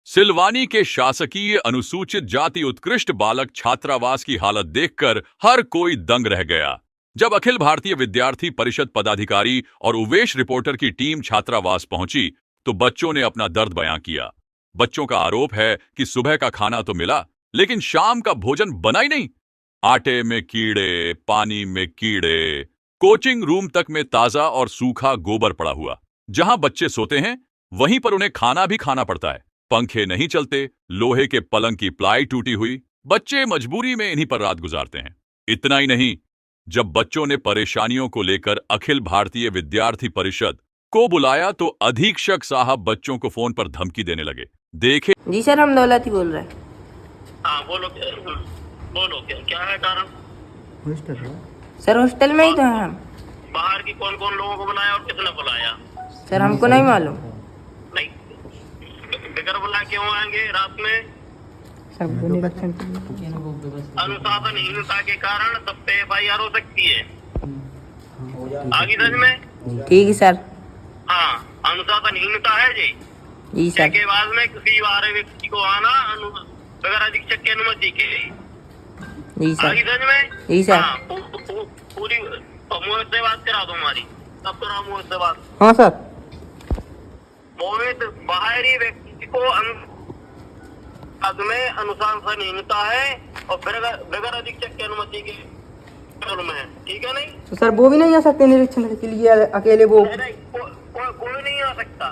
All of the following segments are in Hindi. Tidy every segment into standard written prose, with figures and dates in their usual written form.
सिलवानी के शासकीय अनुसूचित जाति उत्कृष्ट बालक छात्रावास की हालत देखकर हर कोई दंग रह गया। जब अखिल भारतीय विद्यार्थी परिषद पदाधिकारी और उवेश रिपोर्टर की टीम छात्रावास पहुंची तो बच्चों ने अपना दर्द बयां किया। बच्चों का आरोप है कि सुबह का खाना तो मिला, लेकिन शाम का भोजन बना ही नहीं। आटे में कीड़े, पानी में कीड़े, कोचिंग रूम तक में ताजा और सूखा गोबर पड़ा हुआ। जहां बच्चे सोते हैं वहीं पर उन्हें खाना भी खाना पड़ता है। पंखे नहीं चलते, लोहे के पलंग की प्लाई टूटी हुई। बच्चे मजबूरी में इन्हीं पर रात गुजारते हैं। इतना ही नहीं, जब बच्चों ने परेशानियों को लेकर अखिल भारतीय विद्यार्थी परिषद को बुलाया तो अधीक्षक साहब बच्चों को फोन पर धमकी देने लगे। देखे। जी सर, हम दौलत ही बोल रहे हैं। हाँ बोलो, बोलो क्या है कारण? सर हॉस्टल में ही तो हैं हम। बाहर की कौन कौन लोगों को बुलाया और किसने बुलाया? सर हमको नहीं मालूम। नहीं, बेगर बुला क्यों आएंगे रात में? अनुशासनहीनता के कारण सब पे FIR हो सकती है। आगे समझ में? ठीक है सर। हाँ, अनुशासनहीनता है जी सर। के बाद में किसी बाहरी व्यक्ति को आना बगैर अधीक्षक की अनुमति के। जी सर। आगे समझ में? जी सर। हाँ, पूरी मोहित से बात करा दो हमारी। तब करा मोहित से बात। हाँ सर। मोहित, बाहरी व्यक्ति को में अनुशासनहीनता है और बगैर अधीक्षक की अनुमति के में है, ठीक है? नहीं तो सर वो भी नहीं आ सकते निरीक्षण के लिए अकेले? वो नहीं, कोई नहीं आ सकता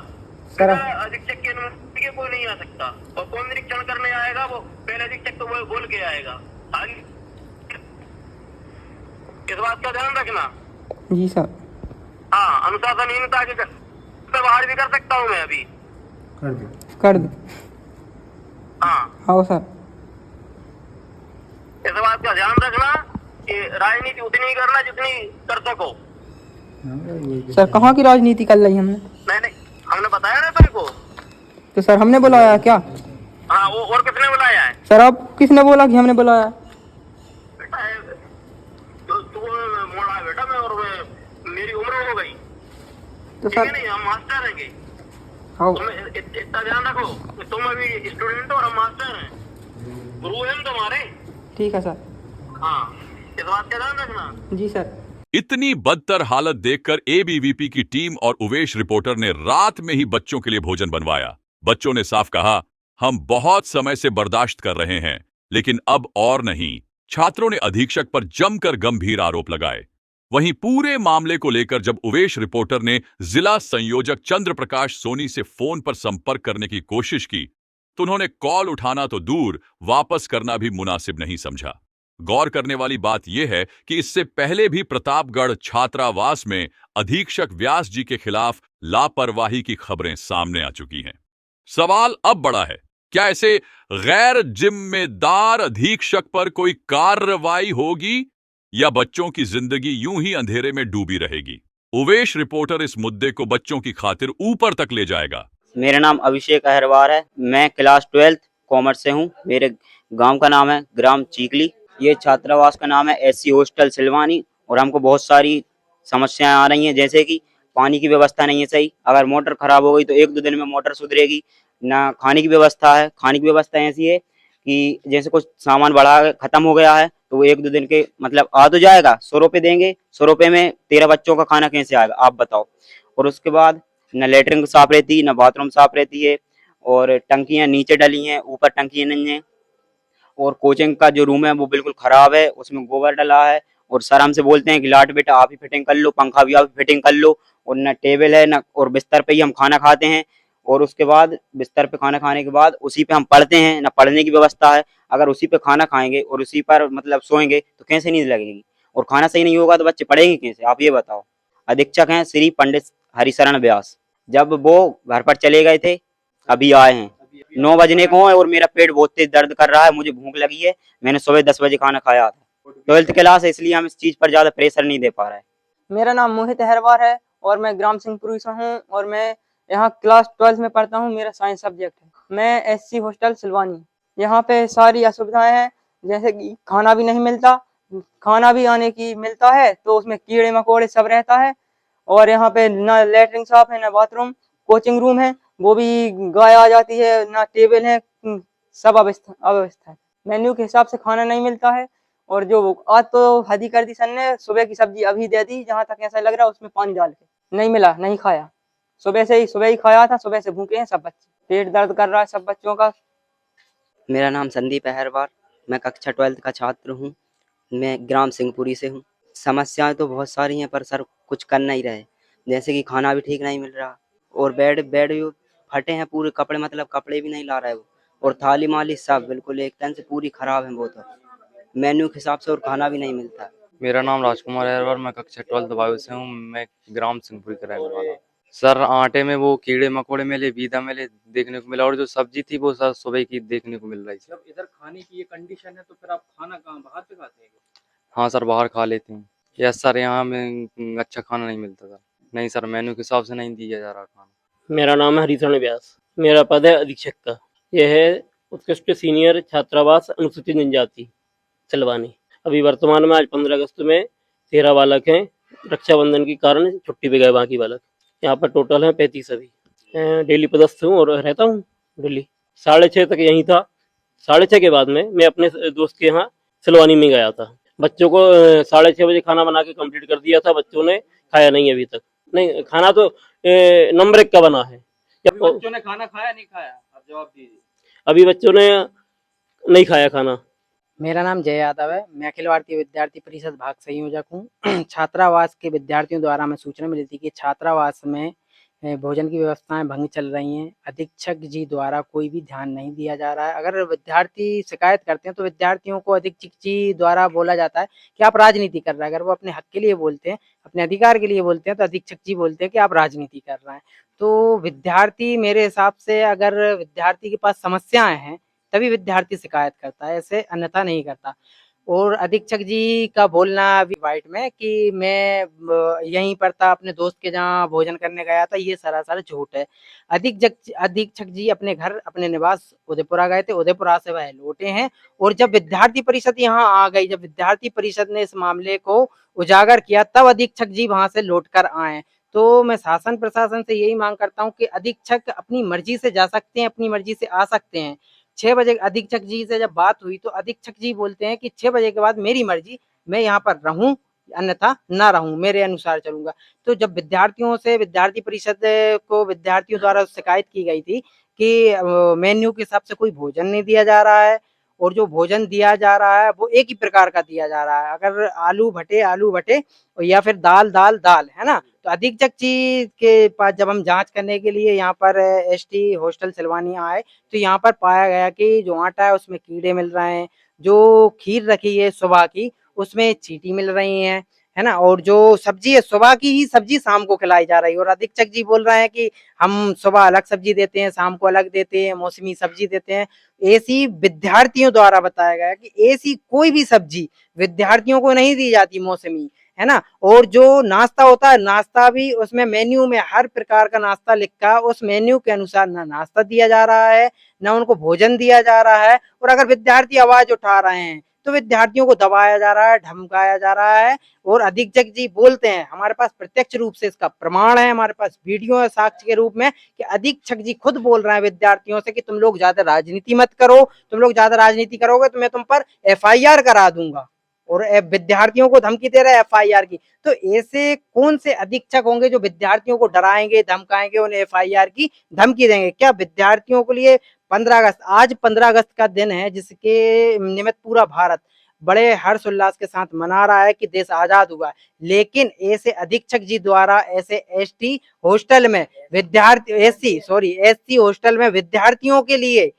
सर। अधीक्षक की अनुमति के कोई नहीं आ सकता। और कौन निरीक्षण करने आएगा? वो पहले अधीक्षक तो वो बोल के आएगा। आगे इस बात का ध्यान रखना। जी सर। हाँ, अनुशासनहीनता के बाहर भी कर सकता हूँ मैं अभी। कर दो। हाँ सर। इस बात का ध्यान रखना कि राजनीति उतनी ही करना जितनी कर सको। सर कहाँ की राजनीति कर ली हमने? नहीं, हमने बताया ना तेरे को। तो सर हमने बुलाया क्या? हाँ, वो और किसने बुलाया है? सर अब किसने बोला कि हमने बुलाया? बेटा तू मोड़ा है बेटा, मैं और मेरी उम्र हो गई, तो ठीक है? सर नहीं, हम मास्टर हैं। हाँ तुम इतना ध्यान रखो कि तुम अभी स्टूडेंट हो और हम मास्टर हैं, गुरु हैं तुम्हारे। ठीक है सर। हाँ, इस बात का ध्यान रखना। जी सर। इतनी बदतर हालत देखकर ABVP की टीम और उवेश रिपोर्टर ने रात में ही बच्चों के लिए भोजन बनवाया। बच्चों ने साफ कहा, हम बहुत समय से बर्दाश्त कर रहे हैं, लेकिन अब और नहीं। छात्रों ने अधीक्षक पर जमकर गंभीर आरोप लगाए। वहीं पूरे मामले को लेकर जब उवेश रिपोर्टर ने जिला संयोजक चंद्र प्रकाश सोनी से फोन पर संपर्क करने की कोशिश की तो उन्होंने कॉल उठाना तो दूर, वापस करना भी मुनासिब नहीं समझा। गौर करने वाली बात यह है कि इससे पहले भी प्रतापगढ़ छात्रावास में अधीक्षक व्यास जी के खिलाफ लापरवाही की खबरें सामने आ चुकी हैं। सवाल अब बड़ा है, क्या ऐसे गैर जिम्मेदार अधीक्षक पर कोई कार्रवाई होगी या बच्चों की जिंदगी यूं ही अंधेरे में डूबी रहेगी? उवेश रिपोर्टर इस मुद्दे को बच्चों की खातिर ऊपर तक ले जाएगा। मेरा नाम अभिषेक अहरवार है। मैं क्लास 12 कॉमर्स से हूँ। मेरे गांव का नाम है ग्राम चीकली। ये छात्रावास का नाम है SC हॉस्टल सिलवानी। और हमको बहुत सारी समस्याएं आ रही हैं, जैसे कि पानी की व्यवस्था नहीं है सही। अगर मोटर खराब हो गई तो 1-2 दिन में मोटर सुधरेगी ना। खाने की व्यवस्था है, खाने की व्यवस्था ऐसी है कि जैसे कुछ सामान बढ़ा खत्म हो गया है तो वो 1-2 दिन के मतलब आ तो जाएगा, 100 रुपये देंगे, 100 रुपये में 13 बच्चों का खाना कैसे आएगा आप बताओ। और उसके बाद न लेटरिन साफ रहती, न बाथरूम साफ रहती है। और टंकियां नीचे डली हैं, ऊपर टंकियां नहीं हैं। और कोचिंग का जो रूम है वो बिल्कुल खराब है, उसमें गोबर डला है। और सर हमसे बोलते हैं कि लाट बेटा आप ही फिटिंग कर लो, पंखा भी आप फिटिंग कर लो। और न टेबल है न, और बिस्तर पे ही हम खाना खाते हैं। और उसके बाद बिस्तर पे खाना खाने के बाद उसी पे हम पढ़ते हैं, न पढ़ने की व्यवस्था है। अगर उसी पे खाना खाएंगे और उसी पर मतलब सोएंगे तो कैसे नींद लगेगी? और खाना सही नहीं होगा तो बच्चे पढ़ेंगे कैसे, आप ये बताओ। अधीक्षक हैं श्री पंडित हरिशरण व्यास। जब वो घर पर चले गए थे, अभी आए हैं। 9 बजने को है और मेरा पेट बहुत तेज दर्द कर रहा है, मुझे भूख लगी है। मैंने सुबह 10 बजे खाना खाया था। 12th क्लास है, इसलिए हम इस चीज पर ज्यादा प्रेशर नहीं दे पा रहे हैं। मेरा नाम मोहित अहरवार है और मैं ग्राम सिंहपुरी से हूँ और मैं यहाँ क्लास 12 में पढ़ता हूँ। मेरा साइंस सब्जेक्ट है। मैं SC हॉस्टल सिलवानी। यहाँ पे सारी असुविधाएं हैं, जैसे कि खाना भी नहीं मिलता। खाना भी आने की मिलता है तो उसमें कीड़े मकोड़े सब रहता है। और यहाँ पे ना लेटरिन साफ है, ना बाथरूम। कोचिंग रूम है वो भी गाय आ जाती है, ना टेबल है, सब अव्यवस्था है। मेन्यू के हिसाब से खाना नहीं मिलता है। और जो आज तो हद ही कर दी सर ने, सुबह की सब्जी अभी दे दी, जहां तक ऐसा लग रहा है उसमें पानी डाल के, नहीं मिला, नहीं खाया। सुबह ही खाया था, सुबह से भूखे हैं सब बच्चे, पेट दर्द कर रहा है सब बच्चों का। मेरा नाम संदीप अहरवार, मैं कक्षा 12th का छात्र हूँ। मैं ग्राम सिंहपुरी से हूँ। समस्याएं तो बहुत सारी हैं पर सर कुछ कर नहीं रहे। जैसे कि खाना भी ठीक नहीं मिल रहा और बेड बेड भी फटे हैं पूरे, कपड़े मतलब कपड़े भी नहीं ला रहे वो, और थाली माली सब बिल्कुल एक तरह से पूरी खराब है वो तो, मेन्यू के हिसाब से, और खाना भी नहीं मिलता। मेरा नाम राजकुमार अहरवार, मैं कक्षा 12th वायु से हूँ। मैं ग्राम सिंहपुरी का रहने वाला हूँ। सर आटे में वो कीड़े मकोड़े मिले, बीदा मिले देखने को मिला, और जो सब्जी थी वो सर सुबह की देखने को मिल रही थी। जब इधर खाने की ये कंडीशन है तो फिर आप खाना कहाँ बाहर से खाते हैं? हाँ सर, बाहर खा लेते हैं। यस सर, यहाँ में अच्छा खाना नहीं मिलता सर। नहीं सर, मेन्यू के हिसाब से नहीं दिया जा रहा खाना। मेरा नाम है हरिशरण व्यास, मेरा पद है अधीक्षक का। यह है उत्कृष्ट सीनियर छात्रावास अनुसूचित जनजाति सिलवानी। अभी वर्तमान में आज 15 अगस्त में 13 बालक हैं, रक्षाबंधन के कारण छुट्टी पे गए बाकी बालक। यहाँ पर टोटल हैं 35 अभी। डेली पदस्थ हूँ और रहता हूँ दिल्ली। 6:30 तक यहीं था। 6:30 के बाद में मैं अपने दोस्त के यहाँ सिलवानी में गया था। बच्चों को 6:30 बजे खाना बना के कंप्लीट कर दिया था, बच्चों ने खाया नहीं अभी तक। नहीं, खाना तो नंबर 1 का बना है। बच्चों ने खाना खाया नहीं खाया, आप जवाब दीजिए। अभी बच्चों ने नहीं खाया खाना। मेरा नाम जय यादव है, मैं अखिल भारतीय विद्यार्थी परिषद भाग संयोजक हूँ। छात्रावास के विद्यार्थियों द्वारा हमें सूचना मिली थी कि छात्रावास में भोजन की व्यवस्थाएं भंग चल रही हैं। अधीक्षक जी द्वारा कोई भी ध्यान नहीं दिया जा रहा है। अगर विद्यार्थी शिकायत करते हैं तो विद्यार्थियों को अधीक्षक जी द्वारा बोला जाता है कि आप राजनीति कर रहे हैं। अगर वो अपने हक के लिए बोलते हैं, अपने अधिकार के लिए बोलते हैं, तो अधीक्षक जी बोलते हैं कि आप राजनीति कर रहे हैं। तो विद्यार्थी, मेरे हिसाब से अगर विद्यार्थी के पास समस्याएं हैं तभी विद्यार्थी शिकायत करता है, ऐसे अन्यथा नहीं करता। और अधीक्षक जी का बोलना अभी वाइट में कि मैं यहीं पर था, अपने दोस्त के जहाँ भोजन करने गया था, ये सरासर झूठ है। अधीक्षक जी अपने घर, अपने निवास उदयपुरा गए थे, उदयपुरा से वह लौटे हैं। और जब विद्यार्थी परिषद यहाँ आ गई, जब विद्यार्थी परिषद ने इस मामले को उजागर किया, तब अधीक्षक जी वहां से लौट कर आए। तो मैं शासन प्रशासन से यही मांग करता हूँ कि अधीक्षक अपनी मर्जी से जा सकते हैं, अपनी मर्जी से आ सकते हैं। 6 बजे अधीक्षक जी से जब बात हुई तो अधीक्षक जी बोलते हैं कि 6 बजे के बाद मेरी मर्जी, मैं यहाँ पर रहूं अन्यथा ना रहूं, मेरे अनुसार चलूंगा। तो जब विद्यार्थियों से, विद्यार्थी परिषद को विद्यार्थियों द्वारा शिकायत की गई थी कि मेन्यू के हिसाब से कोई भोजन नहीं दिया जा रहा है, और जो भोजन दिया जा रहा है वो एक ही प्रकार का दिया जा रहा है। अगर आलू भटे या फिर दाल दाल दाल, है ना। तो अधीक्षक जी के पास जब हम जांच करने के लिए यहाँ पर एसटी हॉस्टल सिलवानी आए, तो यहाँ पर पाया गया कि जो आटा है उसमें कीड़े मिल रहे हैं, जो खीर रखी है सुबह की उसमें चींटी मिल रही है ना, और जो सब्जी है सुबह की ही सब्जी शाम को खिलाई जा रही है। और अधीक्षक जी बोल रहे हैं कि हम सुबह अलग सब्जी देते हैं, शाम को अलग देते हैं, मौसमी सब्जी देते हैं। ऐसी विद्यार्थियों द्वारा बताया गया कि ऐसी कोई भी सब्जी विद्यार्थियों को नहीं दी जाती मौसमी, है ना। और जो नाश्ता होता है, नाश्ता भी उसमें मेन्यू में हर प्रकार का नाश्ता लिखा, उस मेन्यू के अनुसार ना नाश्ता दिया जा रहा है, ना उनको भोजन दिया जा रहा है। और अगर विद्यार्थी आवाज उठा रहे हैं तो विद्यार्थियों को दबाया जा रहा है, धमकाया जा रहा है। और अधीक्षक जी बोलते हैं, हमारे पास प्रत्यक्ष रूप से इसका प्रमाण है, हमारे पास वीडियो है साक्ष्य के रूप में, कि अधीक्षक जी खुद बोल रहे हैं विद्यार्थियों से कि तुम लोग ज्यादा राजनीति मत करो, तुम लोग ज्यादा राजनीति करोगे तो मैं तुम पर FIR करा दूंगा। और विद्यार्थियों को धमकी दे रहा है FIR की। तो ऐसे कौन से अधीक्षक होंगे जो विद्यार्थियों को डराएंगे, धमकाएंगे, उन्हें FIR की धमकी देंगे? क्या विद्यार्थियों के लिए 15 अगस्त, आज 15 अगस्त का दिन है जिसके निमित्त पूरा भारत बड़े हर्ष उल्लास के साथ मना रहा है कि देश आजाद हुआ, लेकिन ऐसे अधीक्षक जी द्वारा ऐसे एसटी हॉस्टल में एससी हॉस्टल में विद्यार्थियों के लिए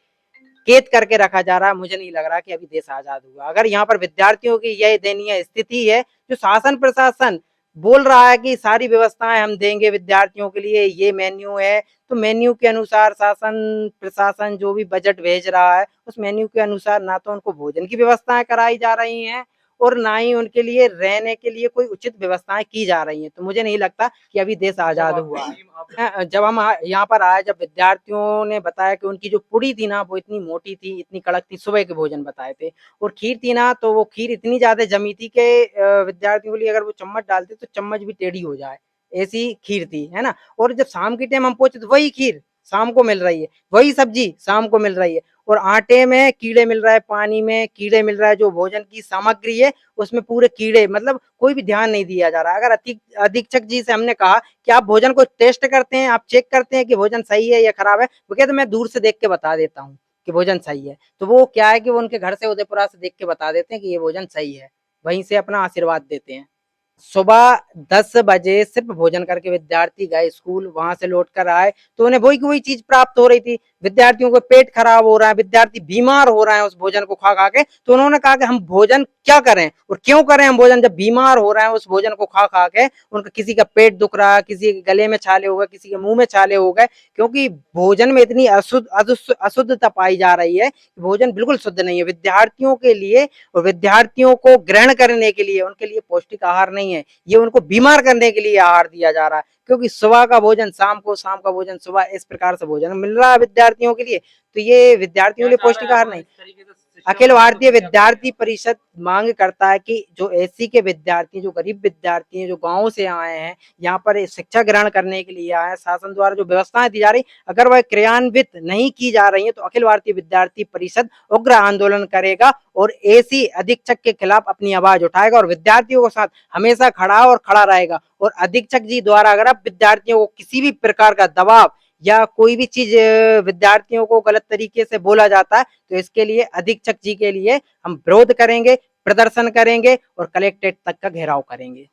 कैद करके रखा जा रहा है। मुझे नहीं लग रहा कि अभी देश आजाद हुआ। अगर यहाँ पर विद्यार्थियों की यह दयनीय स्थिति है, जो शासन प्रशासन बोल रहा है कि सारी व्यवस्थाएं हम देंगे विद्यार्थियों के लिए, ये मेन्यू है, तो मेन्यू के अनुसार शासन प्रशासन जो भी बजट भेज रहा है उस मेन्यू के अनुसार ना तो उनको भोजन की व्यवस्थाएं कराई जा रही हैं और ना ही उनके लिए रहने के लिए कोई उचित व्यवस्थाएं की जा रही हैं। तो मुझे नहीं लगता कि अभी देश आजाद हुआ है। जब हम यहाँ पर आए, जब विद्यार्थियों ने बताया कि उनकी जो पुड़ी थी ना वो इतनी मोटी थी, इतनी कड़क थी, सुबह के भोजन बताए थे, और खीर थी ना तो वो खीर इतनी ज्यादा जमी थी कि विद्यार्थियों के लिए अगर वो चम्मच डालते तो चम्मच भी टेढ़ी हो जाए, ऐसी खीर थी, है ना। और जब शाम के टाइम हम पहुंचे तो वही खीर शाम को मिल रही है, वही सब्जी शाम को मिल रही है, और आटे में कीड़े मिल रहा है, पानी में कीड़े मिल रहा है, जो भोजन की सामग्री है उसमें पूरे कीड़े, मतलब कोई भी ध्यान नहीं दिया जा रहा। अगर अधीक्षक जी से हमने कहा कि आप भोजन को टेस्ट करते हैं, आप चेक करते हैं कि भोजन सही है या खराब है, वो कहते मैं दूर से देख के बता देता हूँ कि भोजन सही है। तो वो क्या है कि वो उनके घर से उदयपुरा से देख के बता देते हैं कि ये भोजन सही है, वहीं से अपना आशीर्वाद देते हैं। सुबह 10 बजे सिर्फ भोजन करके विद्यार्थी गए स्कूल, वहां से लौट कर आए तो उन्हें वही की वही चीज प्राप्त हो रही थी। विद्यार्थियों को पेट खराब हो रहा है, विद्यार्थी बीमार हो रहे हैं उस भोजन को खा खा के। तो उन्होंने कहा कि हम भोजन क्या करें और क्यों करें हम भोजन, जब बीमार हो रहे हैं उस भोजन को खा खा के। उनका किसी का पेट दुख रहा है, किसी के गले में छाले हो गए, किसी के मुंह में छाले हो गए, क्योंकि भोजन में इतनी अशुद्धता पाई जा रही है कि भोजन बिल्कुल शुद्ध नहीं है विद्यार्थियों के लिए, और विद्यार्थियों को ग्रहण करने के लिए उनके लिए पौष्टिक आहार नहीं है, ये उनको बीमार करने के लिए आहार दिया जा रहा है। क्योंकि सुबह का भोजन शाम को, शाम का भोजन सुबह, इस प्रकार से भोजन मिल रहा है विद्यार्थियों के लिए, तो ये विद्यार्थियों के लिए पौष्टिक आहार नहीं। अखिल भारतीय विद्यार्थी परिषद मांग करता है कि जो एससी के विद्यार्थी, जो गरीब विद्यार्थी हैं, जो गांवों से आए हैं, यहाँ पर शिक्षा ग्रहण करने के लिए आए हैं, शासन द्वारा जो व्यवस्थाएं दी जा रही, अगर वह क्रियान्वित नहीं की जा रही है तो अखिल भारतीय विद्यार्थी परिषद उग्र आंदोलन करेगा और एसी अधीक्षक के खिलाफ अपनी आवाज उठाएगा और विद्यार्थियों के साथ हमेशा खड़ा और खड़ा रहेगा। और अधीक्षक जी द्वारा अगर अब विद्यार्थियों को किसी भी प्रकार का दबाव या कोई भी चीज विद्यार्थियों को गलत तरीके से बोला जाता है तो इसके लिए अधीक्षक जी के लिए हम विरोध करेंगे, प्रदर्शन करेंगे और कलेक्ट्रेट तक का घेराव करेंगे।